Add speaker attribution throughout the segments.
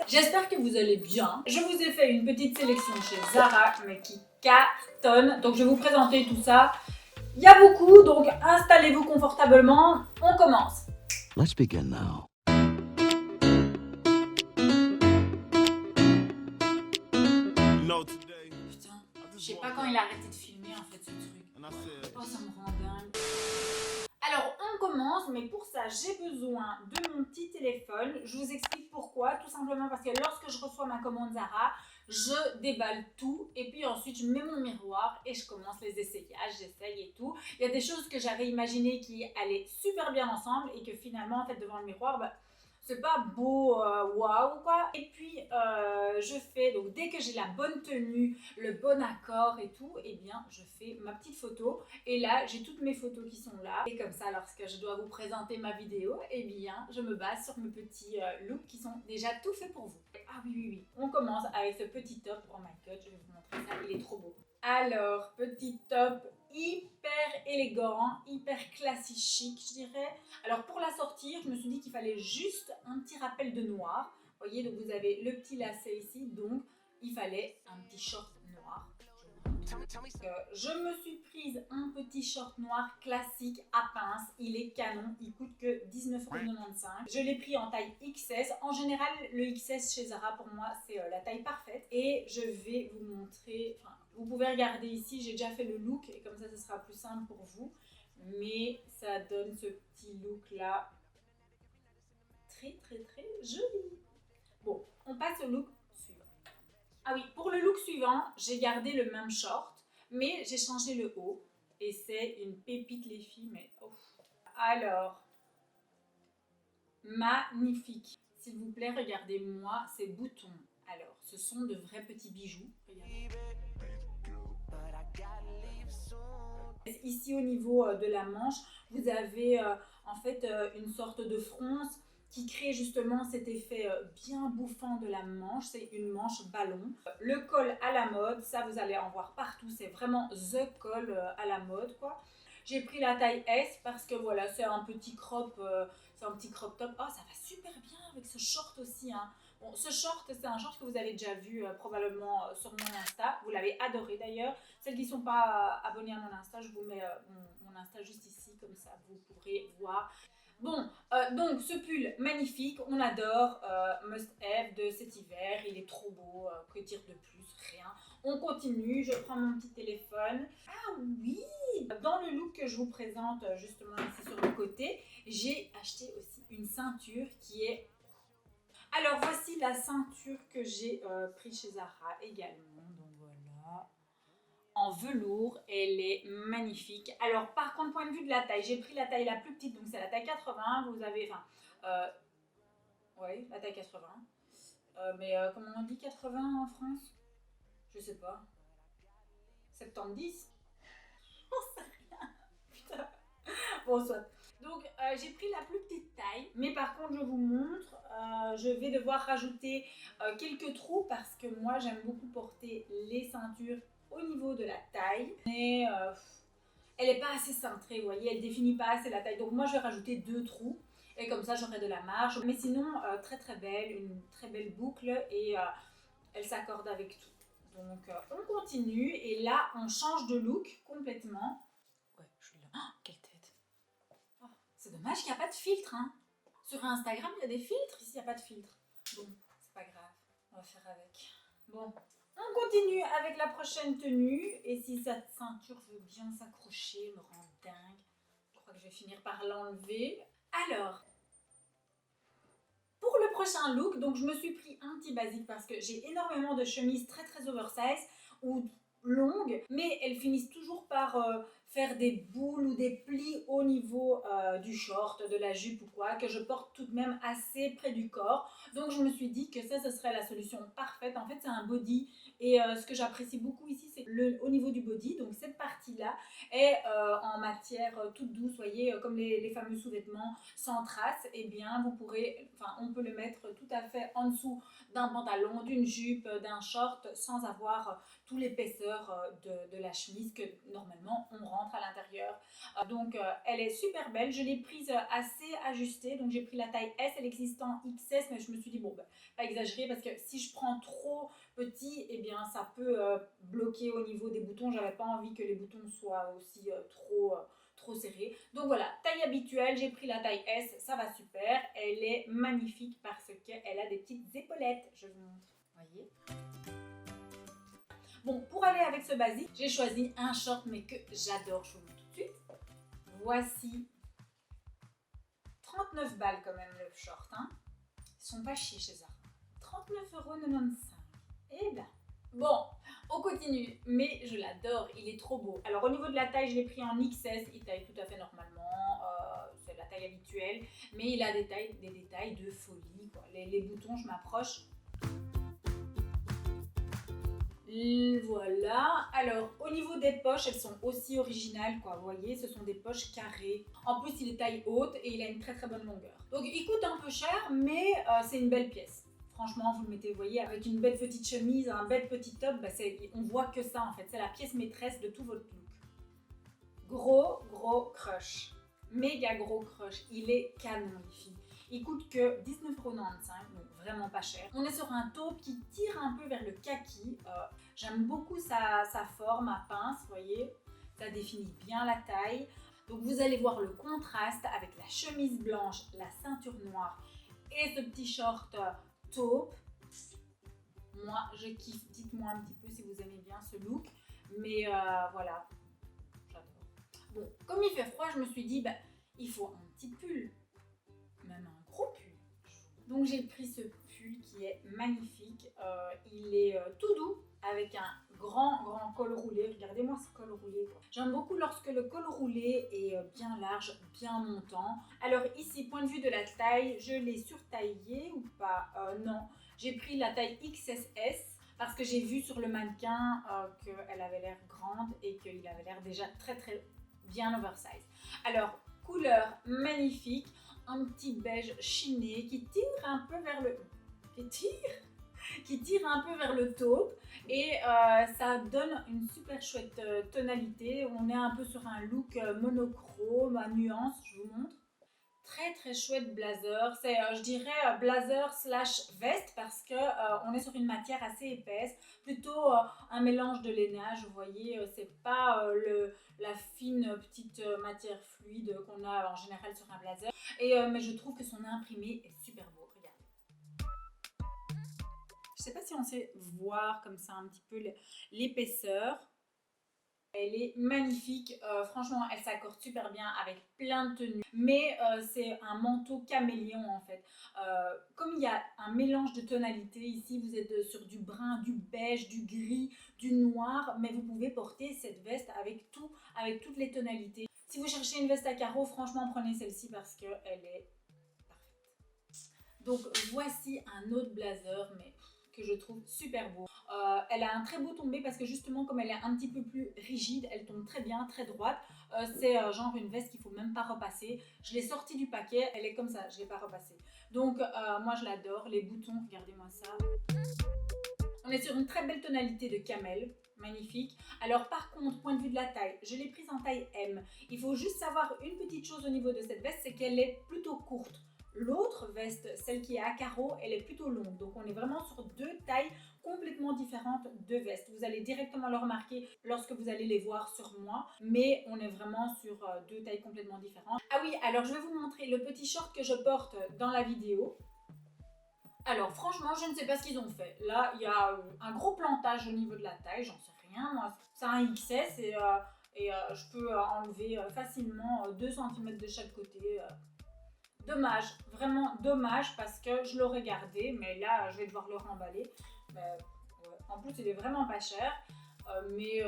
Speaker 1: J'espère que vous allez bien. Je vous ai fait une petite sélection chez Zara, mais qui cartonne. Donc je vais vous présenter tout ça. Il y a beaucoup, donc installez-vous confortablement. On commence.
Speaker 2: Let's begin now.
Speaker 1: Putain, je sais pas quand il a arrêté de filmer en fait ce truc. Oh, ça me rend dingue. Alors, on commence, mais pour ça, j'ai besoin de mon petit téléphone. Je vous explique pourquoi. Tout simplement parce que lorsque je reçois ma commande Zara, je déballe tout et puis ensuite je mets mon miroir et je commence les essayages, j'essaye et tout. Il y a des choses que j'avais imaginées qui allaient super bien ensemble et que finalement, en fait, devant le miroir, c'est pas beau, waouh quoi. Et puis je fais, donc dès que j'ai la bonne tenue, le bon accord et tout, et bien je fais ma petite photo. Et là, j'ai toutes mes photos qui sont là. Et comme ça, lorsque je dois vous présenter ma vidéo, et bien je me base sur mes petits looks qui sont déjà tout faits pour vous. Ah oui. On commence avec ce petit top. Oh my god, je vais vous montrer ça, il est trop beau. Alors, petit top hyper élégant, hyper classique chic, je dirais. Alors pour la sortir, je me suis dit qu'il fallait juste un petit rappel de noir. Vous voyez, donc vous avez le petit lacet ici, donc il fallait un petit short noir. Je me suis prise un petit short noir classique à pince. Il est canon, il coûte que 19,95 €. Je l'ai pris en taille XS. En général, le XS chez Zara pour moi c'est la taille parfaite. Et je vais vous montrer, vous pouvez regarder ici, j'ai déjà fait le look et comme ça ce sera plus simple pour vous. Mais ça donne ce petit look là très joli. Bon, on passe au look suivant. Ah oui, pour le look suivant, j'ai gardé le même short, mais j'ai changé le haut. Et c'est une pépite les filles, mais oh. Alors, magnifique. S'il vous plaît, regardez-moi ces boutons. Alors, ce sont de vrais petits bijoux. Regardez. Ici au niveau de la manche, vous avez en fait une sorte de fronce qui crée justement cet effet bien bouffant de la manche. C'est une manche ballon. Le col à la mode, ça vous allez en voir partout. C'est vraiment the col à la mode quoi. J'ai pris la taille S parce que voilà, c'est un petit crop top. Oh, ça va super bien avec ce short aussi, hein. Bon, ce short, c'est un short que vous avez déjà vu probablement sur mon Insta. Vous l'avez adoré d'ailleurs. Celles qui ne sont pas abonnées à mon Insta, je vous mets mon Insta juste ici, comme ça vous pourrez voir. Bon, donc ce pull magnifique, on adore, must have de cet hiver, il est trop beau, que dire de plus, rien. On continue, je prends mon petit téléphone. Ah oui, dans le look que je vous présente justement ici sur le côté, j'ai acheté aussi une ceinture qui est... Alors voici la ceinture que j'ai prise chez Zara également, donc voilà. En velours, elle est magnifique. Alors par contre, point de vue de la taille, j'ai pris la taille la plus petite, donc c'est la taille 80. Vous avez, ouais, la taille 80. Mais comment on dit 80 en France? Je sais pas. 70? On sait rien. Putain. Bon, soit. Donc j'ai pris la plus petite taille, mais par contre je vous montre, je vais devoir rajouter quelques trous parce que moi j'aime beaucoup porter les ceintures au niveau de la taille, mais elle n'est pas assez cintrée, vous voyez, elle définit pas assez la taille, donc moi je vais rajouter 2 trous et comme ça j'aurai de la marge, mais sinon très belle, une très belle boucle et elle s'accorde avec tout. Donc on continue et là on change de look complètement. Ouais, je suis là. Oh, quelle tête! C'est dommage qu'il n'y a pas de filtre, hein. Sur Instagram, il y a des filtres, ici il n'y a pas de filtre. Bon, c'est pas grave, on va faire avec. Bon, on continue avec la prochaine tenue. Et si cette ceinture veut bien s'accrocher, me rend dingue, je crois que je vais finir par l'enlever. Alors, pour le prochain look, donc je me suis pris un petit basique parce que j'ai énormément de chemises très oversize ou longues, mais elles finissent toujours par faire des boules ou des plis au niveau du short, de la jupe ou quoi, que je porte tout de même assez près du corps. Donc je me suis dit que ça, ce serait la solution parfaite. En fait, c'est un body et ce que j'apprécie beaucoup ici, c'est au niveau du body, donc cette partie-là est en matière toute douce, voyez, comme les fameux sous-vêtements sans trace. Et bien vous pourrez, on peut le mettre tout à fait en dessous d'un pantalon, d'une jupe, d'un short, sans avoir tout l'épaisseur de la chemise que normalement on rentre à l'intérieur Donc elle est super belle, je l'ai prise assez ajustée, donc j'ai pris la taille S, elle existe en XS, mais je me suis dit bon, pas exagérer parce que si je prends trop petit, eh bien ça peut bloquer au niveau des boutons, j'avais pas envie que les boutons soient aussi trop serrés. Donc voilà, taille habituelle, j'ai pris la taille S, ça va super, elle est magnifique parce qu'elle a des petites épaulettes, je vous montre, voyez. Bon, pour aller avec ce basique, j'ai choisi un short mais que j'adore, je vous montre tout de suite. Voici 39 balles quand même le short, hein. Ils sont pas chiés chez Zara. 39,95 €. Eh ben, bon, on continue, mais je l'adore, il est trop beau. Alors au niveau de la taille, je l'ai pris en XS, il taille tout à fait normalement, c'est la taille habituelle, mais il a des détails de folie, quoi. Les boutons, je m'approche. Voilà, alors au niveau des poches, elles sont aussi originales, quoi, vous voyez, ce sont des poches carrées. En plus, il est taille haute et il a une très bonne longueur. Donc il coûte un peu cher, mais c'est une belle pièce. Franchement, vous le mettez, vous voyez, avec une belle petite chemise, un bel petit top, on voit que ça en fait, c'est la pièce maîtresse de tout votre look. Gros crush, méga gros crush, il est canon les filles. Il coûte que 19,95 €, donc vraiment pas cher. On est sur un taupe qui tire un peu vers le kaki. J'aime beaucoup sa forme à pince, vous voyez. Ça définit bien la taille. Donc vous allez voir le contraste avec la chemise blanche, la ceinture noire et ce petit short taupe. Moi, je kiffe. Dites-moi un petit peu si vous aimez bien ce look. Mais voilà, j'adore. Bon, comme il fait froid, je me suis dit, il faut un petit pull. Même un gros pull. Donc j'ai pris ce pull qui est magnifique. Il est tout doux avec un grand col roulé. Regardez-moi ce col roulé. J'aime beaucoup lorsque le col roulé est bien large, bien montant. Alors ici, point de vue de la taille, je l'ai surtaillé ou pas? Non, j'ai pris la taille XS parce que j'ai vu sur le mannequin qu'elle avait l'air grande et qu'il avait l'air déjà très bien oversize. Alors, couleur magnifique. Un petit beige chiné qui tire un peu vers le un peu vers le taupe et ça donne une super chouette tonalité. On est un peu sur un look monochrome à nuance, je vous montre. Très chouette blazer, c'est je dirais blazer slash veste parce que on est sur une matière assez épaisse, plutôt un mélange de lainage, vous voyez, c'est pas la fine petite matière fluide qu'on a en général sur un blazer, mais je trouve que son imprimé est super beau, regardez. Je sais pas si on sait voir comme ça un petit peu l'épaisseur. Elle est magnifique, franchement elle s'accorde super bien avec plein de tenues, mais c'est un manteau caméléon en fait. Comme il y a un mélange de tonalités ici, vous êtes sur du brun, du beige, du gris, du noir, mais vous pouvez porter cette veste avec toutes les tonalités. Si vous cherchez une veste à carreaux, franchement prenez celle-ci parce qu'elle est parfaite. Donc voici un autre blazer, mais que je trouve super beau. Elle a un très beau tombé parce que justement comme elle est un petit peu plus rigide, elle tombe très bien, très droite. C'est genre une veste qu'il ne faut même pas repasser. Je l'ai sortie du paquet, elle est comme ça, je ne l'ai pas repassée. Donc moi je l'adore, les boutons, regardez-moi ça. On est sur une très belle tonalité de camel, magnifique. Alors par contre, point de vue de la taille, je l'ai prise en taille M. Il faut juste savoir une petite chose au niveau de cette veste, c'est qu'elle est plutôt courte. L'autre veste, celle qui est à carreaux, elle est plutôt longue. Donc on est vraiment sur deux tailles complètement différentes de vestes. Vous allez directement le remarquer lorsque vous allez les voir sur moi, mais on est vraiment sur deux tailles complètement différentes. Ah oui, alors je vais vous montrer le petit short que je porte dans la vidéo. Alors franchement, je ne sais pas ce qu'ils ont fait. Là, il y a un gros plantage au niveau de la taille, j'en sais rien. Moi, c'est un XS et je peux enlever facilement 2 cm de chaque côté. Dommage, vraiment dommage parce que je l'aurais gardé, mais là, je vais devoir le remballer. Mais, ouais. En plus, il est vraiment pas cher, mais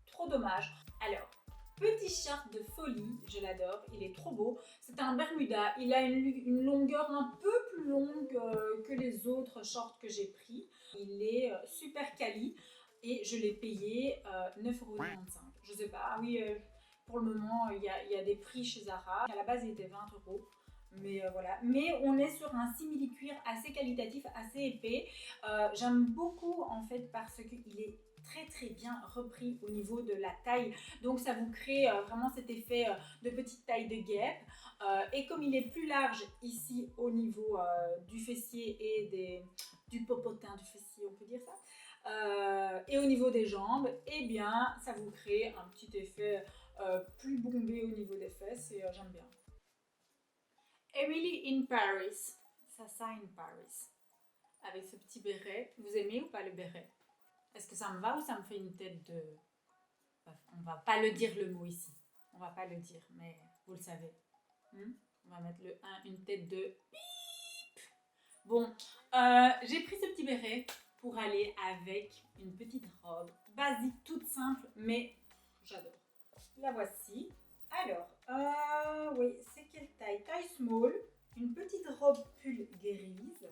Speaker 1: trop dommage. Alors, petit short de folie, je l'adore, il est trop beau. C'est un Bermuda, il a une longueur un peu plus longue que les autres shorts que j'ai pris. Il est super quali et je l'ai payé 9,95 €. Je sais pas, oui, pour le moment, il y a des prix chez Zara. À la base, il était 20 €. Mais voilà, mais on est sur un simili-cuir assez qualitatif, assez épais. J'aime beaucoup en fait parce qu'il est très bien repris au niveau de la taille. Donc ça vous crée vraiment cet effet de petite taille de guêpe. Et comme il est plus large ici au niveau du fessier et du popotin du fessier, on peut dire ça, et au niveau des jambes, eh bien ça vous crée un petit effet plus bombé au niveau des fesses et j'aime bien. Emily in Paris, Sasa in Paris, avec ce petit béret. Vous aimez ou pas le béret? Est-ce que ça me va ou ça me fait une tête de... On va pas le dire le mot ici, on va pas le dire, mais vous le savez. On va mettre une tête de bip. Bon, j'ai pris ce petit béret pour aller avec une petite robe basique, toute simple, mais j'adore. La voici. Alors, oui, c'est quelle taille? Taille small, une petite robe pull grise,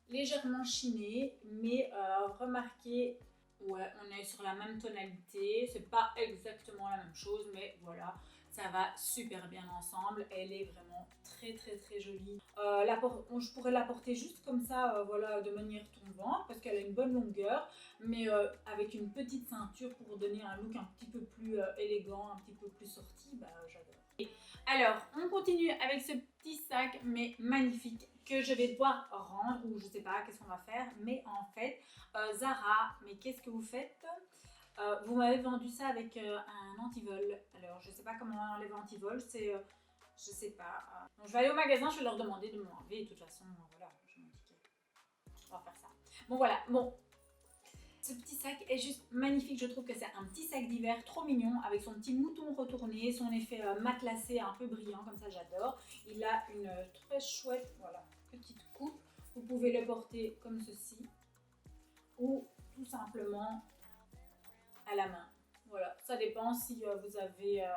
Speaker 1: légèrement chinée, mais remarquez, ouais, on est sur la même tonalité, c'est pas exactement la même chose, mais voilà, ça va super bien ensemble. Elle est vraiment très jolie. Je pourrais la porter juste comme ça, voilà, de manière tombante, parce qu'elle a une bonne longueur, mais avec une petite ceinture pour donner un look un petit peu plus élégant, un petit peu plus sorti, bah j'adore. Alors, on continue avec ce petit sac, mais magnifique, que je vais devoir rendre, ou je sais pas qu'est-ce qu'on va faire, mais en fait, Zara, mais qu'est-ce que vous faites? Vous m'avez vendu ça avec un antivol. Alors, je sais pas comment enlever antivol, c'est... je sais pas. Donc, je vais aller au magasin, je vais leur demander de m'enlever. De toute façon, voilà, je m'en dis on va faire ça. Bon, voilà, bon. Ce petit sac est juste magnifique, je trouve que c'est un petit sac d'hiver trop mignon avec son petit mouton retourné, son effet matelassé un peu brillant, comme ça j'adore. Il a une très chouette, voilà, petite coupe. Vous pouvez le porter comme ceci ou tout simplement à la main. Voilà, ça dépend si vous avez,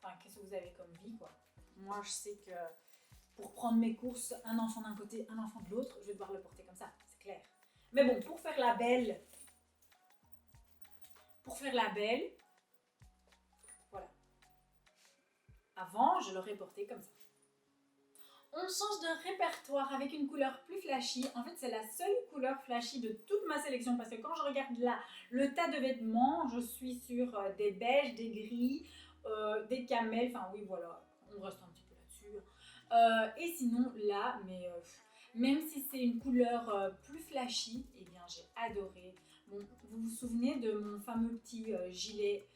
Speaker 1: enfin qu'est-ce que vous avez comme vie quoi. Moi je sais que pour prendre mes courses, un enfant d'un côté, un enfant de l'autre, je vais devoir le porter comme ça, c'est clair. Mais bon, pour faire la belle, voilà. Avant, je l'aurais porté comme ça. On change de répertoire avec une couleur plus flashy. En fait, c'est la seule couleur flashy de toute ma sélection parce que quand je regarde là, le tas de vêtements, je suis sur des beiges, des gris, des camels. Enfin oui, voilà, on reste un petit peu là-dessus. Et sinon, là, mais même si c'est une couleur plus flashy, eh bien, j'ai adoré. Bon, vous vous souvenez de mon fameux petit gilet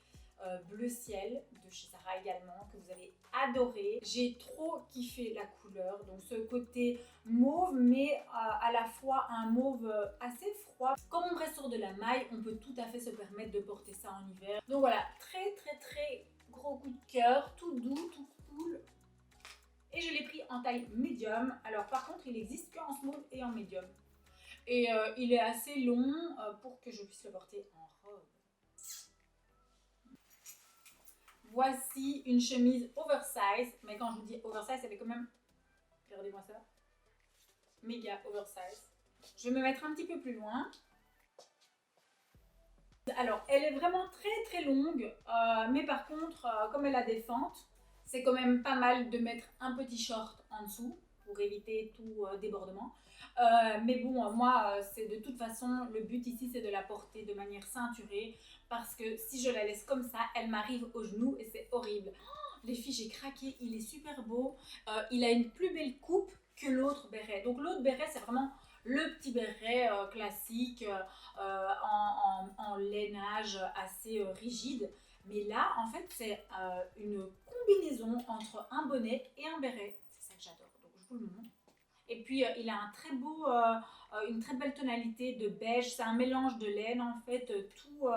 Speaker 1: bleu ciel de chez Zara également que vous avez adoré. J'ai trop kiffé la couleur, donc ce côté mauve mais à la fois un mauve assez froid. Comme on reste sur de la maille, on peut tout à fait se permettre de porter ça en hiver. Donc voilà, très gros coup de cœur, tout doux, tout cool. Et je l'ai pris en taille médium. Alors par contre, il n'existe qu'en small et en médium. Et il est assez long pour que je puisse le porter en robe. Voici une chemise oversize, mais quand je vous dis oversize, elle est quand même, regardez-moi ça, méga oversize. Je vais me mettre un petit peu plus loin. Alors, elle est vraiment très longue, mais par contre, comme elle a des fentes, c'est quand même pas mal de mettre un petit short en dessous pour éviter tout débordement. Mais bon, moi, c'est de toute façon, le but ici, c'est de la porter de manière ceinturée parce que si je la laisse comme ça, elle m'arrive aux genoux et c'est horrible. Oh, les filles, j'ai craqué, il est super beau. Il a une plus belle coupe que l'autre béret. Donc l'autre béret, c'est vraiment le petit béret classique en lainage assez rigide. Mais là, en fait, c'est une combinaison entre un bonnet et un béret. C'est ça que j'adore. Donc, je vous le montre. Et puis, il a un très beau, une très belle tonalité de beige. C'est un mélange de laine, en fait, tout...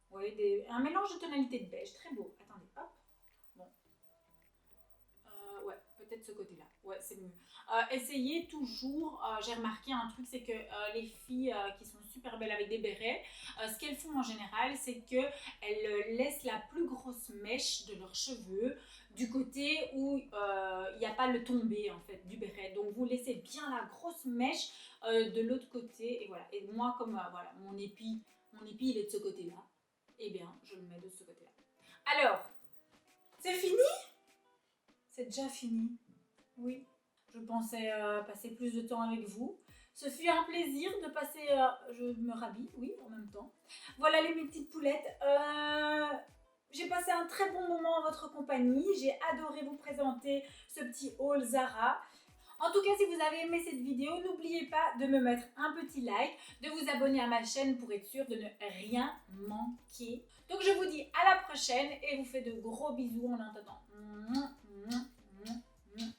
Speaker 1: ouais, un mélange de tonalité de beige. Très beau. Attendez, hop. Bon. Ouais, peut-être ce côté-là. Ouais, c'est mieux. Essayez toujours, j'ai remarqué un truc, c'est que les filles qui sont super belles avec des bérets, ce qu'elles font en général, c'est qu'elles laissent la plus grosse mèche de leurs cheveux du côté où il n'y a pas le tombé en fait du béret. Donc vous laissez bien la grosse mèche de l'autre côté et voilà. Et moi comme voilà, mon épi il est de ce côté-là, et bien je le mets de ce côté-là. Alors, c'est fini? C'est déjà fini. Oui, je pensais passer plus de temps avec vous. Ce fut un plaisir de passer... je me rhabille, oui, en même temps. Voilà mes petites poulettes. J'ai passé un très bon moment en votre compagnie. J'ai adoré vous présenter ce petit haul Zara. En tout cas, si vous avez aimé cette vidéo, n'oubliez pas de me mettre un petit like, de vous abonner à ma chaîne pour être sûr de ne rien manquer. Donc je vous dis à la prochaine et vous fais de gros bisous en attendant.